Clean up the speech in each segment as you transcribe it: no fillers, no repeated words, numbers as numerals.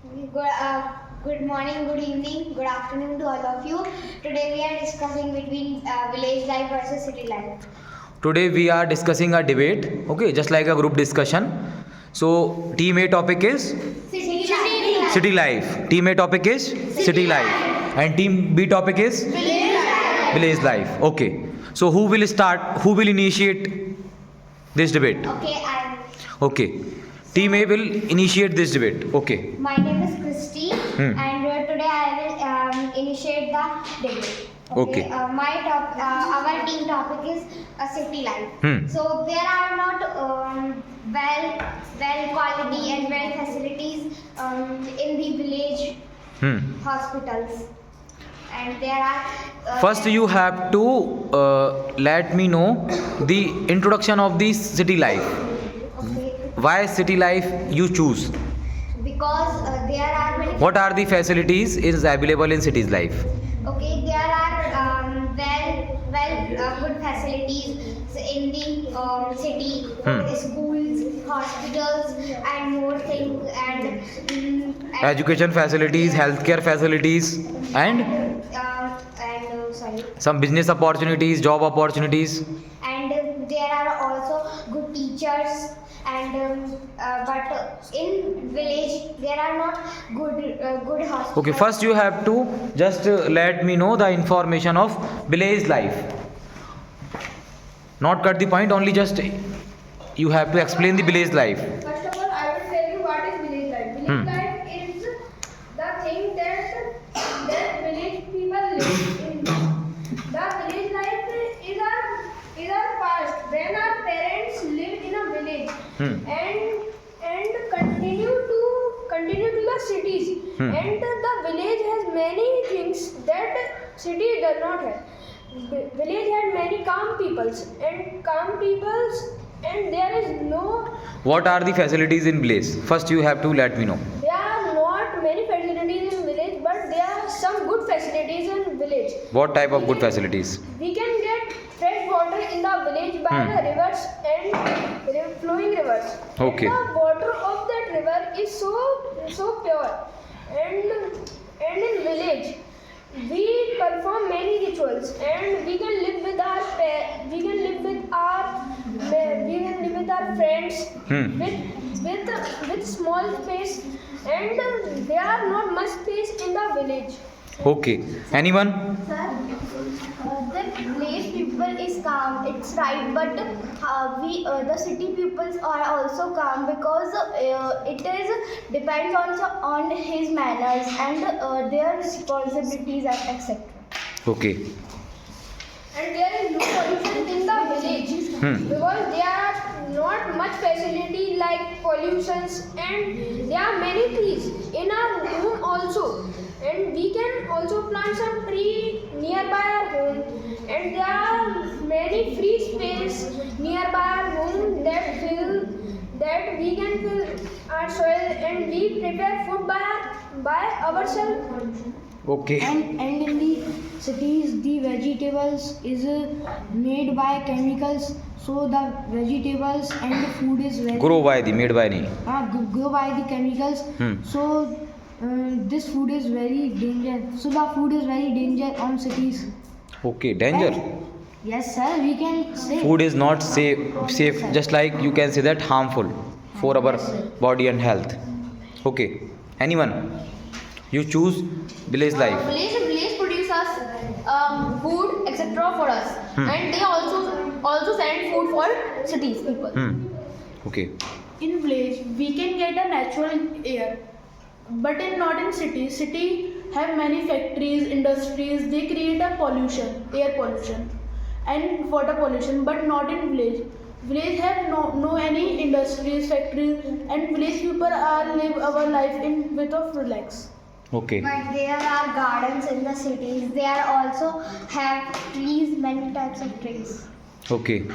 Good morning, good evening, good afternoon to all of you. Today we are discussing between village life versus city life. Today we are discussing a debate, okay, just like a group discussion. So team A topic is city life. Team A topic is city life. And team B topic is village life. Okay. So who will start? Who will initiate this debate? Okay, Okay. Team A will initiate this debate. Okay. my name is Christy, and today I will initiate the debate. Okay. Our team topic is city life. So there are not well quality and well facilities in the village hospitals, and there are. First, you have to let me know the introduction of the city life. Okay. Why city life you choose? Because there are many. What are the facilities is available in city's life? Okay, there are good facilities in the city, schools, hospitals, and more things, and Education facilities, healthcare facilities, and sorry, some business opportunities, job opportunities. and there are also good teachers. And but in village there are not good hospitals. Okay, first you have to just let me know the information of village life. Not cut the point, only just you have to explain the village life. First of all, I will tell you what is village life. Village life is the thing that village people live in. The village life is our past. When our parents lived in a village and continue to the cities. And the village has many things that city does not have. Village had many calm peoples and there is no. What are the facilities in village? First you have to let me know. There are not many facilities in village, but there are some good facilities in village. What type of good facilities? We can get fresh water in the village by the rivers and flowing rivers. Okay. And the water of that river is so pure. And in village we perform many rituals, and we can live with our friends with small space, and there are not much space in the village. Okay. Anyone? Sir, the village people is calm. It's right, but the city peoples are also calm because it is depends on his manners and their responsibilities and etc. Okay. And there is no pollution in the village because there are not much facility like pollutions, and there are many trees in our home also, and we can also plant some tree nearby our home, and there are many free space nearby our home that we can fill our soil, and we prepare food by ourselves. Okay. And in the cities the vegetables is made by chemicals, so the vegetables and the food is very Grow by the made by nahi. grow by the chemicals. So this food is very dangerous, so the food is very dangerous on cities. Okay. Danger. And yes sir, we can say Food is not safe, just like you can say that harmful for our body and health. Okay. Anyone? You choose village life. Village produces food etc. for us, and they also send food for cities people. Okay. In village we can get a natural air, but not in city. City have many factories, industries. They create a pollution, air pollution and water pollution, but not in village. Village have no any industries, factories, and village people are live our life in with of relax. Okay. But there are gardens in the cities. There also have trees, many types of trees. Okay.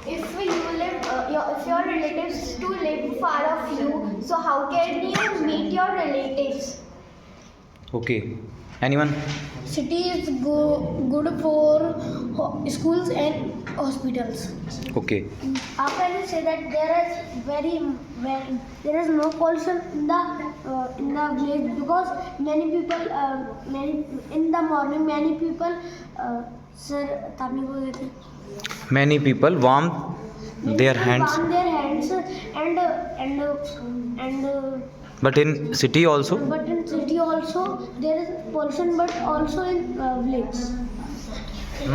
If your relatives to live far of you, so how can you meet your relatives? Okay. Anyone? City is good for schools and hospitals. Okay. After you say that there is no pollution in the village because many people many in the morning many people sir तभी बोल रहे थे Many people warm their hands. warm their hands and But in city also? but in city also there is pollution but also in village.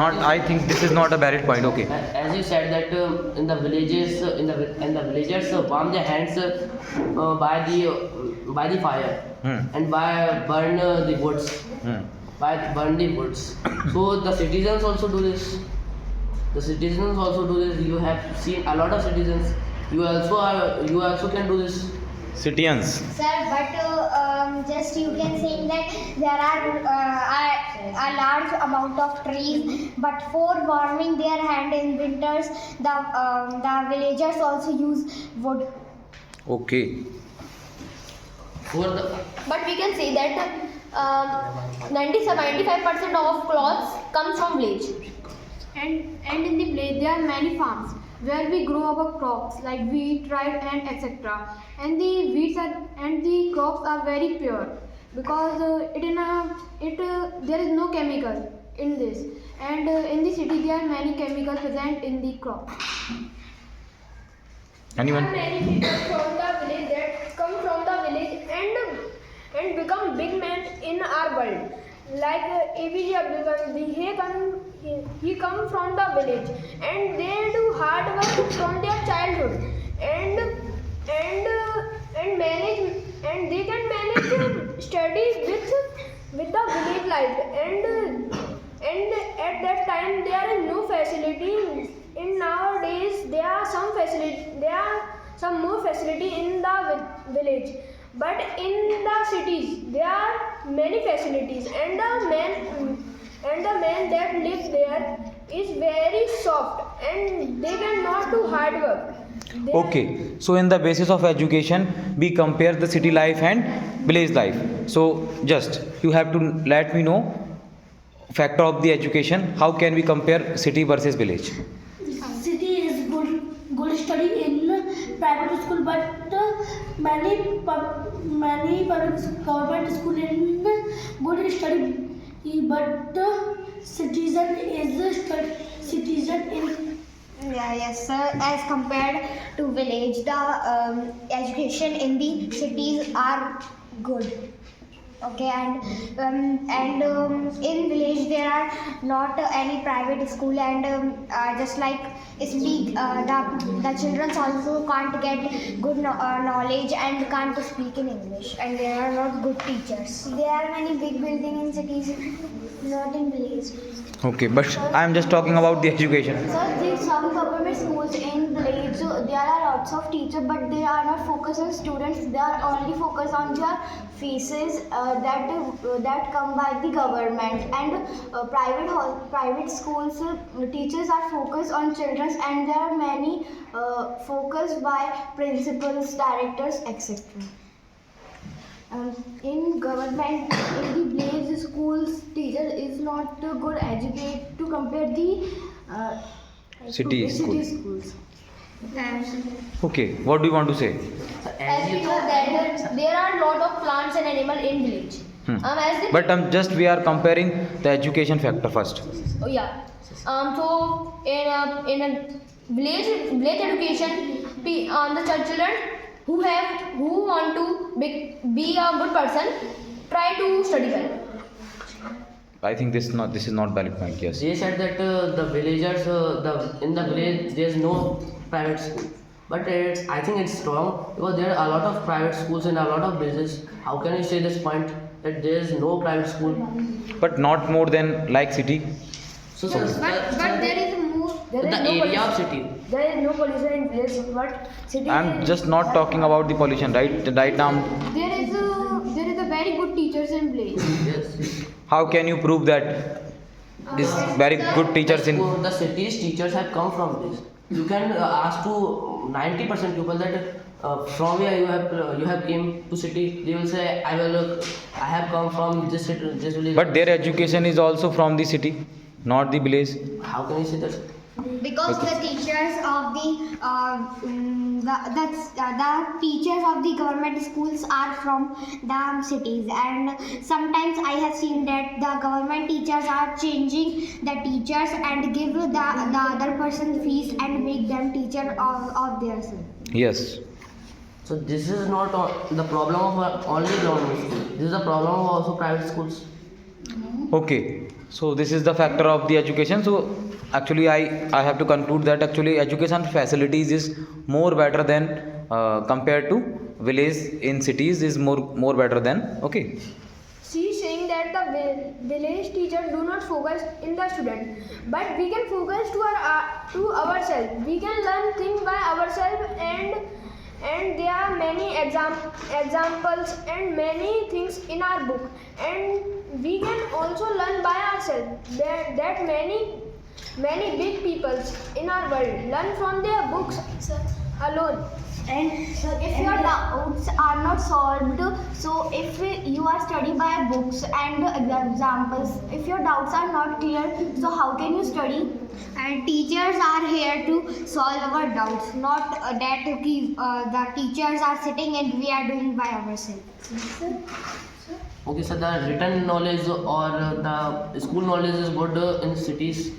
Not. I think this is not a valid point. Okay. As you said that in the villages, in the villagers warm their hands by the fire and by burn the woods, by burn the woods. So the citizens also do this. The citizens also do this. You have seen a lot of citizens. You also can do this. Citizens. Sir, but just you can say that there are a large amount of trees, but for warming their hand in winters, the villagers also use wood. Okay. For the But we can say that 95% of clothes comes from village. And in the village there are many farms where we grow our crops like wheat, rice and etc. And the wheats and the crops are very pure because there is no chemical in this. And in the city there are many chemicals present in the crop. Anyone? There are many people from the village that come from the village and become big men in our world. Like APJ Abdul Kalam, he come from the village and they do hard work from their childhood and manage and they can manage study with the village life and at that time there is no facility. In nowadays there are some more facility in the village, but in the cities there are many facilities and the man that lives there is very soft and they cannot do hard work. Okay. So in the basis of education, we compare the city life and village life. So just you have to let me know factor of the education. How can we compare city versus village? City is good study in private school, but many public government school in good study, but citizen in. Yeah, yes, sir. As compared to village, the education in the cities are good. Okay, and in village there are not any private school and just like speak the children also can't get good knowledge and can't speak in English and there are not good teachers. There are many big buildings in cities, not in village. Okay, but I am just talking about the education. Sir, there some government schools in village, there are lots of teachers, but they are not focused on students. They are only focused on their fees that come by the government. And private schools teachers are focused on children, and there are many focused by principals, directors, etc. In government, in the village schools, teacher is not good educated to compare the City school. schools. Okay, what do you want to say? As we know that there are lot of plants and animals in village. But we are comparing the education factor first. Oh yeah. So in a village education, the children who want to be a good person try to study well. I think this is not valid point. Yes. They said that the villagers, in the village, there's no private school. But I think it's wrong because there are a lot of private schools and a lot of villages. How can you say this point that there is no private school? But not more than like city. So, But there is the area of city. There is no pollution in village, but city. I'm just not talking about the pollution, right? Right now, There is a very good teachers in village. Yes. how can you prove that this very good teachers in? The city's teachers have come from this. You can ask to 90% people that from where you have came to city. They will say I have come from this city, this village. But their education is also from the city, not the village. How can you say that? Because the teachers of the teachers of the government schools are from the cities, and sometimes I have seen that the government teachers are changing the teachers and give the other person fees and make them teacher of their son. Yes. So this is not the problem of only government school. This is the problem of also private schools. Okay. So this is the factor of the education. So actually I have to conclude that actually education facilities is more better than compared to village in cities is more better than. Okay. She is saying that the village teachers do not focus in the student, but we can focus to ourselves. We can learn things by ourselves, and there are many examples and many things in our book, and we can also learn by ourselves that many big peoples in our world learn from their books alone. And if your doubts are not solved, so if you are studying by books and examples, if your doubts are not clear, so how can you study? And teachers are here to solve our doubts, not that the teachers are sitting and we are doing by ourselves. Okay, so the written knowledge or the school knowledge is good in cities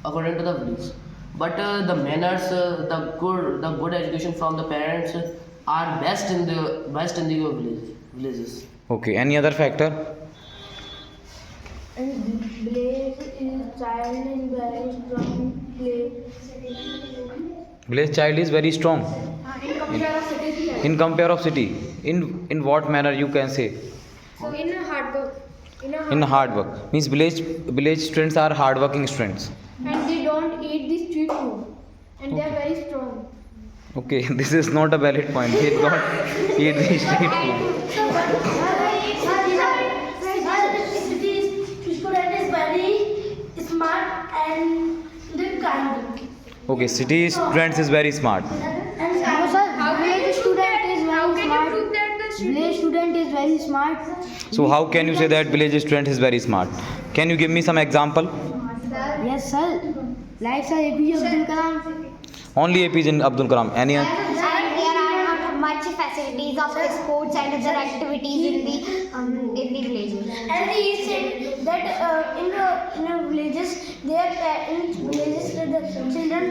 according to the village. But the manners, the good education from the parents are best in the villages. Okay. Any other factor? And village is child in very strong play. Village child is very strong In compare of cities, in compare of city. In what manner you can say? in hard work, In hard work. Means village students are hard working students. and they don't eat the street food, and they are very strong. Okay, this is not a valid point. They don't eat the street food. Student is very smart and the kind. Okay, city students is very smart. And No, sir, village student is How very can you smart. prove that the Village student is very smart. So how can you say that village student is very smart? Can you give me some example? Yes, sir. Like sir, APJ Abdul Kalam. Only APJ Abdul Kalam. Any other? And there are not much facilities of sports and other activities in the villages. And he said that in the villages, the children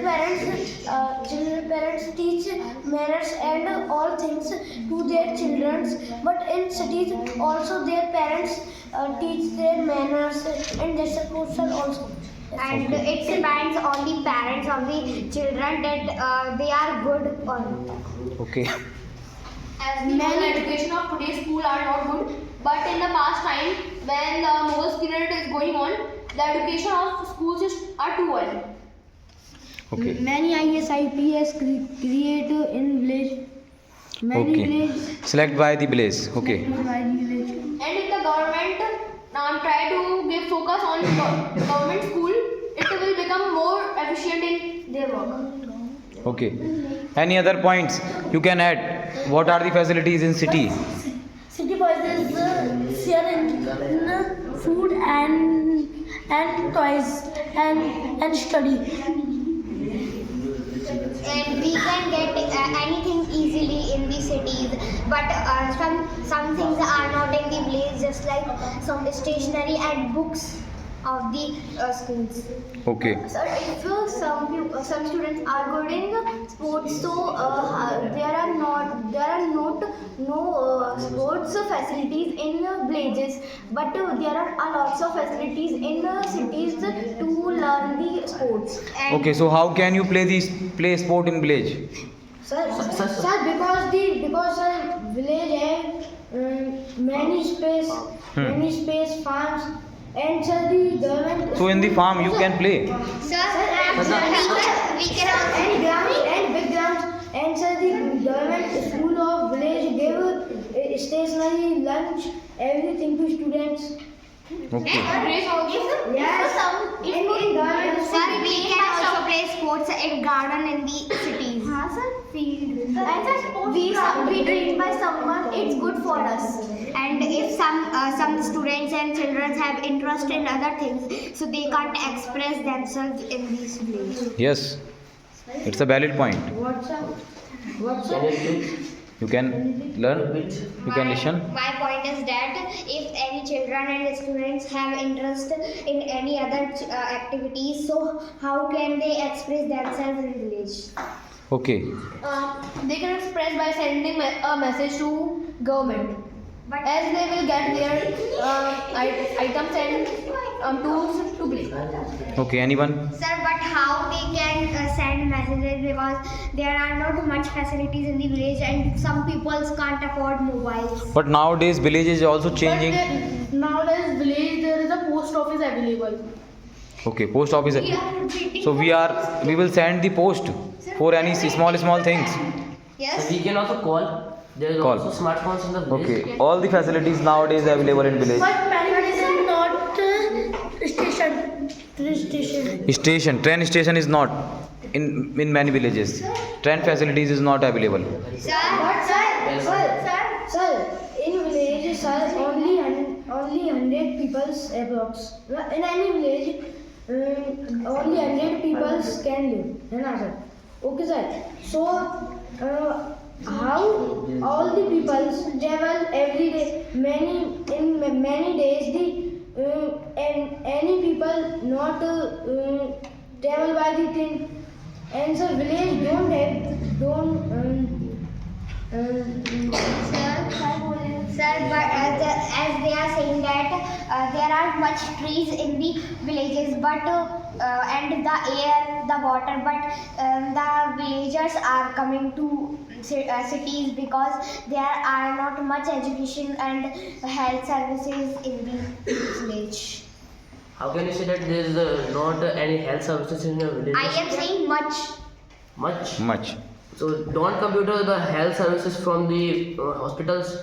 parents teach manners and all things to their children. But in cities, also their parents teach their manners and their social also. And it depends on the parents of the children that they are good or not. Okay. As we know, the education of today's school are not good, but in the past time, when the Mughal period is going on, the education of schools are too well. Okay. Many IS, IPS create in village. Many Okay. village. Select by the village. Okay. By the village. And if the government try to give focus on government school, it will become more efficient in their work. Okay. Any other points you can add? What are the facilities in city? City boys is share in food and toys and study. And we can get anything easily in the cities, but some things are not in the village, just like some stationery and books of the schools. Okay. So if some students are good in sports, so there are not sports facilities in villages, but there are lots of facilities in cities to learn the sports. And Okay. So how can you play sport in village? Sir, because village have many space farms, and sir the government. So in the farm you can play. Sir, we can And big grounds, and sir the government school of village give stationery, lunch, everything to students. Okay. Sir, we can also play sports in garden in the cities. Field. And we trained by someone, it's good for us. And if some students and children have interest in other things, so they can't express themselves in this village. Yes, it's a valid point. Can you repeat? You can learn, you can listen. My point is that if any children and students have interest in any other activities, so how can they express themselves in village? Okay, They can express by sending a message to government. But As they will get their items and tools to play. okay, anyone? sir, but how they can send messages, because there are not much facilities in the village and some people can't afford mobiles. But nowadays village is also changing. But nowadays village there is a post office available. Okay, post office. So we will send the post for any small things. Yes. So we can also call. There is Call. also smartphones in the village. Okay, all the facilities nowadays available in village. But many is not station. Train station is not in many villages. Train facilities is not available. Sir, in villages, sir, only 100 people's approx. In any village, only 100 peoples can live. है ना sir? Okay sir. So, how all the peoples travel every day? In many days, and any people not travel by the train. And so village Sir, but as they are saying that there are much trees in the villages, but and the air, the water, but the villagers are coming to cities because there are not much education and health services in the village. How can you say that there is not any health services in your village? I am saying much. Much. So don't compare the health services from the hospitals.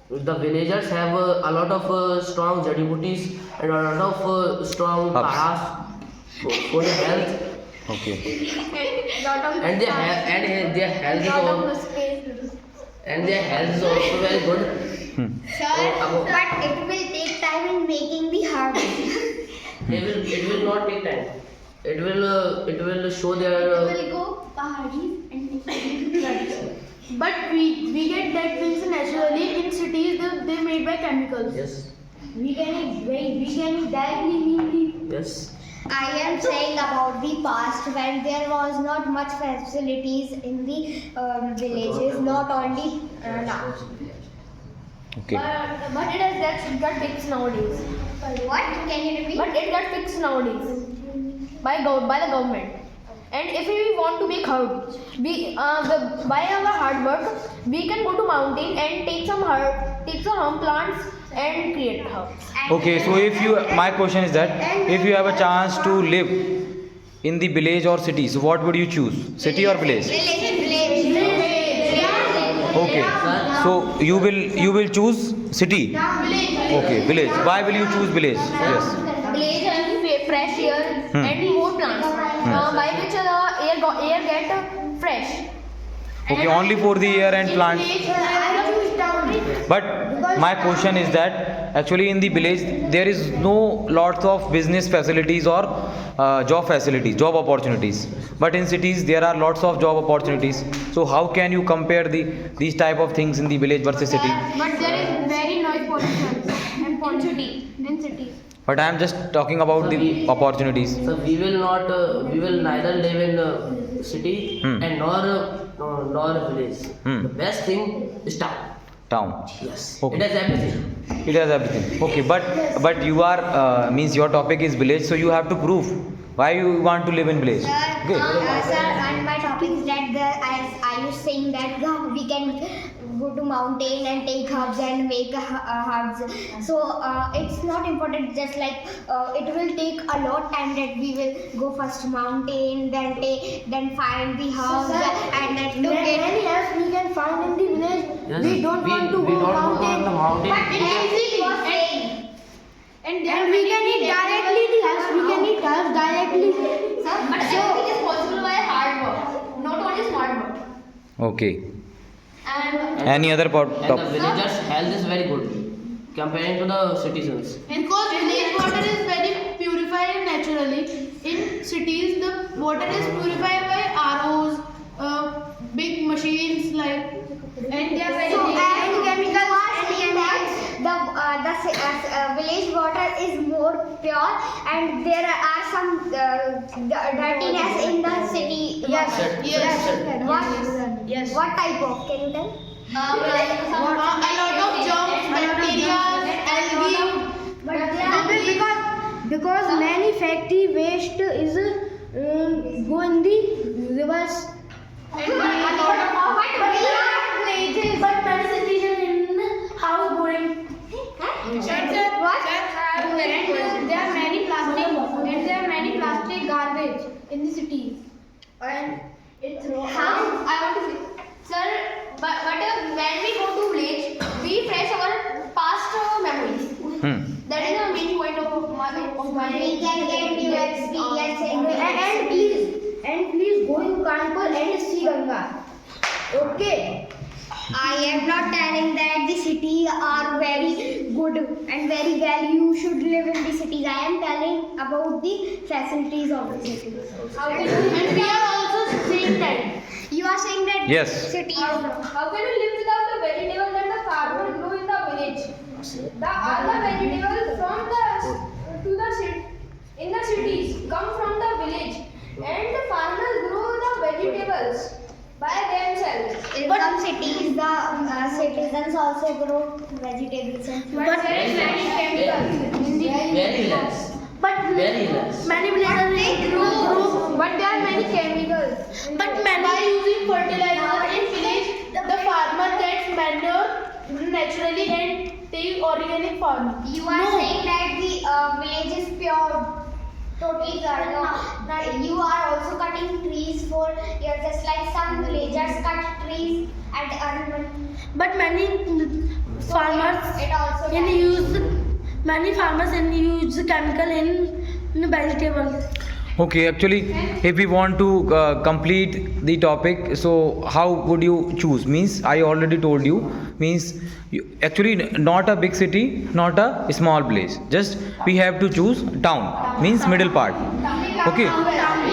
The villagers have a lot of strong jadi booties and a lot of strong Herbs. karas for the health. Okay. And their health is also very good. Sir, but it will take time in making the herbs. It will not take time. It will show their go pahadis and But we get that things naturally. In cities they made by chemicals. yes. we can eat directly mean Yes. I am saying about the past when there was not much facilities in the villages, not only now. Okay. But it has got fixed nowadays. What? Can you repeat? But it got fixed nowadays by the government. And if we want to make herb, by our hard work, we can go to mountain and take some plants and create herbs. Okay, so my question is that if you have a chance to live in the village or city, so what would you choose? City or village? Okay, so you will choose city. Okay, village. Why will you choose village? Yes. Village and fresh air and more plants. By which the air get fresh. Okay, only for the air and plants. But my question is that actually in the village there is no lots of business facilities or job opportunities. But in cities there are lots of job opportunities. So how can you compare these type of things in the village versus city? But there is very noise pollution and in cities. But I am just talking about the opportunities. So we will neither live in city and nor village. The best thing is town. Yes. Okay. It has everything. It has everything. Okay, but you are means your topic is village, so you have to prove why you want to live in village. Okay. Sir, and my topic is that as I was saying that we can go to mountain and take herbs and make herbs. So it's not important. Just like it will take a lot time that we will go first mountain, then find the herbs and then to get. Many herbs we can find in the village. Yes. We don't want to we go don't mountain. want the mountain. But it is easy. And we can eat directly the herbs. We can eat herbs directly. But everything is possible by hard work, not only smart work. Okay. And Any other And the topic? villagers' health is very good comparing to the citizens. because village water is very purified naturally. In cities, the water is purified by ROs, big machines like, and they are very So, dangerous. and chemicals and village water is more pure, and there are some dirtiness in the city. Yes. Yes. What type of? Can you tell? A lot of germs, bacteria, algae. Because many factory waste is go in the rivers. And a lot of Villages, but many cities in house boring. There are many plastic garbage in the cities. And it's How? I want to say, sir, but when we go to village, we fresh our past memories. That is the main point of my We can get new experience And please go to Kanpur and see Ganga. Okay. I am not telling that the city are very good and very well. You should live in the cities. I am telling about the facilities of the city. and we are also saying that. You are saying that Yes. city is How can you live without the vegetables that the farmer grow in the village? All the vegetables from in the cities come from the village, and the farmers grow the vegetables by themselves. in some cities the citizens also grow vegetables and fruits. But there is many chemicals in the Very less. But Very less. many villages grow. but there are many chemicals. But by using fertilizer in village, the farmer gets manure naturally and take organic farming. You are saying that the village is pure. Totally correct. No, you are also cutting trees for just like some villagers cut trees and earn money. But many farmers It also in damages. use chemical in vegetables. Okay, actually, if we want to complete the topic, so how would you choose? Means I already told you. Means actually not a big city, not a small place. Just we have to choose town. Means middle part. Okay.